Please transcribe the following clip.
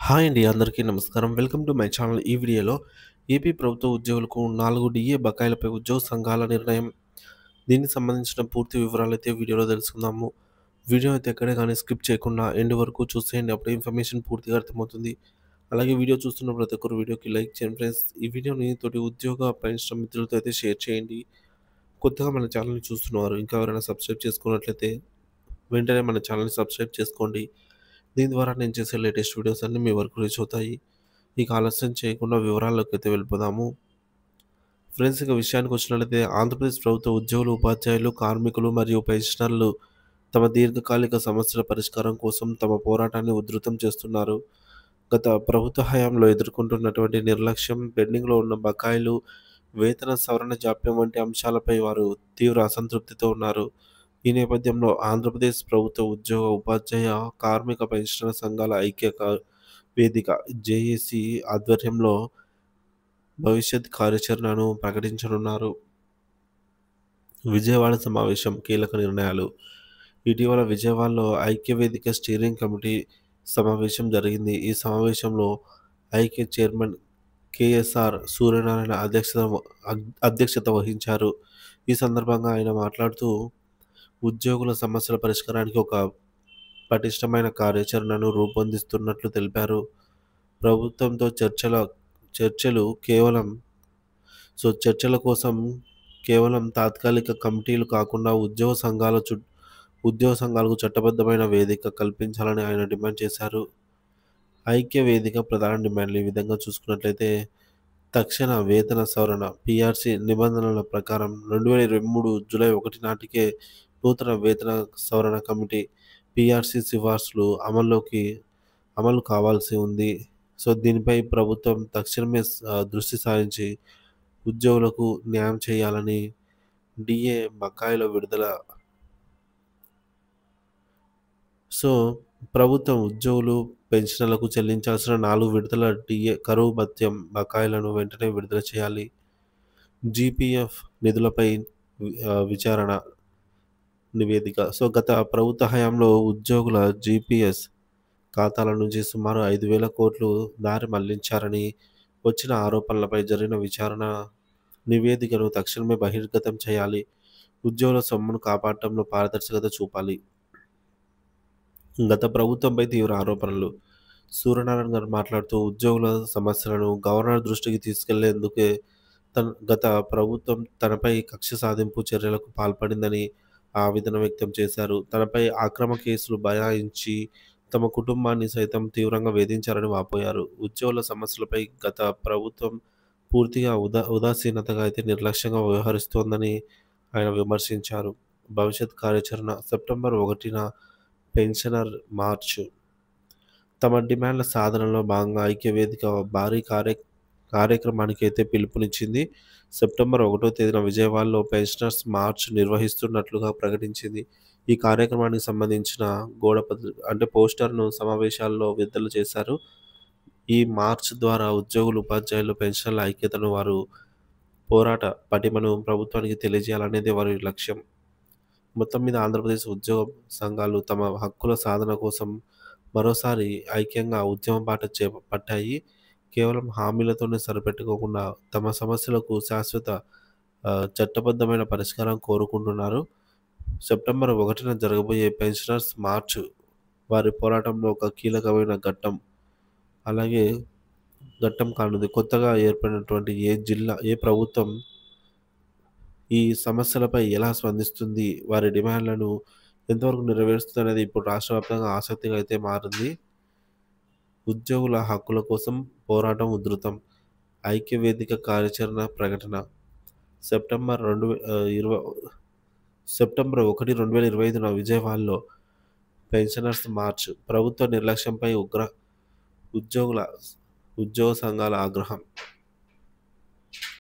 Hi అండి. అందరికీ నమస్కారం. Welcome to my channel. ఈ వీడియోలో ఏపీ ప్రభుత్వ ఉద్యోగులకు 4 డీఏ బకాయిలపై ఉద్యోగ సంఘాల నిర్ణయం. దీనికి సంబంధించిన పూర్తి వివరాలైతే వీడియోలో తెలుసుకుందాము. వీడియో అయితే ఎక్కడే కానీ స్కిప్ చేయకుండా ఎండ్ వరకు చూసేయండి. అప్పుడే ఇన్ఫర్మేషన్ పూర్తిగా అర్థమవుతుంది. అలాగే వీడియో చూస్తున్న ప్రతి ఒక్కరు వీడియోకి లైక్ చేయండి ఫ్రెండ్స్. ఈ వీడియోని తోటి ఉద్యోగ పరిశ్రమ మిత్రులతో అయితే షేర్ చేయండి. కొత్తగా మన ఛానల్‌ని చూస్తున్నవారు ఇంకా ఎవరైనా సబ్స్క్రైబ్ చేసుకున్నట్లయితే వెంటనే మన ఛానల్‌ని సబ్స్క్రైబ్ చేసుకోండి. దీని ద్వారా నేను చేసే లేటెస్ట్ వీడియోస్ అన్నీ మీ వరకు రీచ్ అవుతాయి. ఇక ఆలస్యం చేయకుండా వివరాల్లోకైతే వెళ్ళిపోదాము. ఫ్రెండ్స్, ఇక విషయానికి వచ్చినట్లయితే ఆంధ్రప్రదేశ్ ప్రభుత్వ ఉద్యోగులు, ఉపాధ్యాయులు, కార్మికులు మరియు పెన్షనర్లు తమ దీర్ఘకాలిక సమస్యల పరిష్కారం కోసం తమ పోరాటాన్ని ఉధృతం చేస్తున్నారు. గత ప్రభుత్వ హయాంలో ఎదుర్కొంటున్నటువంటి నిర్లక్ష్యం, పెండింగ్‌లో ఉన్న బకాయిలు, వేతన సవరణ జాప్యం వంటి అంశాలపై వారు తీవ్ర అసంతృప్తితో ఉన్నారు. ఈ నేపథ్యంలో ఆంధ్రప్రదేశ్ ప్రభుత్వ ఉద్యోగ, ఉపాధ్యాయ, కార్మిక పెన్షనర్ సంఘాల ఐక్య వేదిక జేఏసీ ఆధ్వర్యంలో భవిష్యత్ కార్యాచరణను ప్రకటించనున్నారు. విజయవాడ సమావేశం కీలక నిర్ణయాలు. ఇటీవల విజయవాడలో ఐక్యవేదిక స్టీరింగ్ కమిటీ సమావేశం జరిగింది. ఈ సమావేశంలో ఐక్య చైర్మన్ కేఎస్ఆర్ సూర్యనారాయణ అధ్యక్షత వహించారు. ఈ సందర్భంగా ఆయన మాట్లాడుతూ ఉద్యోగుల సమస్యల పరిష్కారానికి ఒక పటిష్టమైన కార్యాచరణను రూపొందిస్తున్నట్లు తెలిపారు. ప్రభుత్వంతో చర్చలు చర్చల కోసం కేవలం తాత్కాలిక కమిటీలు కాకుండా ఉద్యోగ సంఘాలకు చట్టబద్ధమైన వేదిక కల్పించాలని ఆయన డిమాండ్ చేశారు. ఐక్య వేదిక ప్రధాన డిమాండ్లు ఈ విధంగా చూసుకున్నట్లయితే తక్షణ వేతన సవరణ పీఆర్సీ నిబంధనల ప్రకారం 2023 జూలై 1 నాటికే నూతన వేతన సవరణ కమిటీ పీఆర్సీ సిఫార్సులు అమలు కావాల్సి ఉంది. సో దీనిపై ప్రభుత్వం తక్షణమే దృష్టి సారించి ఉద్యోగులకు న్యాయం చేయాలని డిఏ బకాయిల విడుదల. సో ప్రభుత్వం ఉద్యోగులు, పెన్షనర్లకు చెల్లించాల్సిన 4 విడతల డిఏ కరువు భత్యం బకాయిలను వెంటనే విడుదల చేయాలి. జీపీఎఫ్ నిధులపై విచారణ నివేదిక. సో గత ప్రభుత్వ హయాంలో ఉద్యోగుల జీపీఎస్ ఖాతాల నుంచి సుమారు 5,000 కోట్లు దారి మళ్లించారని వచ్చిన ఆరోపణలపై జరిగిన విచారణ నివేదికను తక్షణమే బహిర్గతం చేయాలి. ఉద్యోగుల సొమ్మును కాపాడటంలో పారదర్శకత చూపాలి. గత ప్రభుత్వంపై తీవ్ర ఆరోపణలు. సూర్యనారాయణ గారు మాట్లాడుతూ ఉద్యోగుల సమస్యలను గవర్నర్ దృష్టికి తీసుకెళ్లేందుకే గత ప్రభుత్వం తనపై కక్ష సాధింపు చర్యలకు పాల్పడిందని ఆవేదన వ్యక్తం చేశారు. తనపై అక్రమ కేసులు బనాయించి తమ కుటుంబాన్ని సైతం తీవ్రంగా వేధించారని వాపోయారు. ఉద్యోగుల సమస్యలపై గత ప్రభుత్వం పూర్తిగా ఉదాసీనతగా అయితే నిర్లక్ష్యంగా వ్యవహరిస్తోందని ఆయన విమర్శించారు. భవిష్యత్ కార్యాచరణ సెప్టెంబర్ 1న పెన్షనర్ మార్చ్. తమ డిమాండ్ల సాధనలో భాగంగా ఐక్యవేదిక భారీ కార్యక్రమానికి అయితే పిలుపునిచ్చింది. సెప్టెంబర్ 1వ తేదీన విజయవాడలో పెన్షనర్స్ మార్చ్ నిర్వహిస్తున్నట్లుగా ప్రకటించింది. ఈ కార్యక్రమానికి సంబంధించిన పోస్టర్ను సమావేశాల్లో విడుదల చేశారు. ఈ మార్చ్ ద్వారా ఉద్యోగులు, ఉపాధ్యాయులు, పెన్షనర్ల ఐక్యతను, వారు పోరాట పటిమను ప్రభుత్వానికి తెలియజేయాలనేది వారి లక్ష్యం. మొత్తం మీద ఆంధ్రప్రదేశ్ ఉద్యోగ సంఘాలు తమ హక్కుల సాధన కోసం మరోసారి ఐక్యంగా ఉద్యమ బాట చేపట్టాయి. కేవలం హామీలతోనే సరిపెట్టుకోకుండా తమ సమస్యలకు శాశ్వత చట్టబద్ధమైన పరిష్కారం కోరుకుంటున్నారు. సెప్టెంబర్ 1న జరగబోయే పెన్షనర్స్ మార్చ్ వారి పోరాటంలో ఒక కీలకమైన ఘట్టం కానుంది. కొత్తగా ఏర్పడినటువంటి ఏ ప్రభుత్వం ఈ సమస్యలపై ఎలా స్పందిస్తుంది, వారి డిమాండ్లను ఎంతవరకు నెరవేరుస్తుంది అనేది ఇప్పుడు రాష్ట్ర వ్యాప్తంగా ఆసక్తిగా అయితే మారింది. ఉద్యోగుల హక్కుల కోసం పోరాటం ఉధృతం. ఐక్యవేదిక కార్యాచరణ ప్రకటన. సెప్టెంబర్ 1, 2025న విజయవాడలో పెన్షనర్స్ మార్చ్. ప్రభుత్వ నిర్లక్ష్యంపై ఉద్యోగ సంఘాల ఆగ్రహం.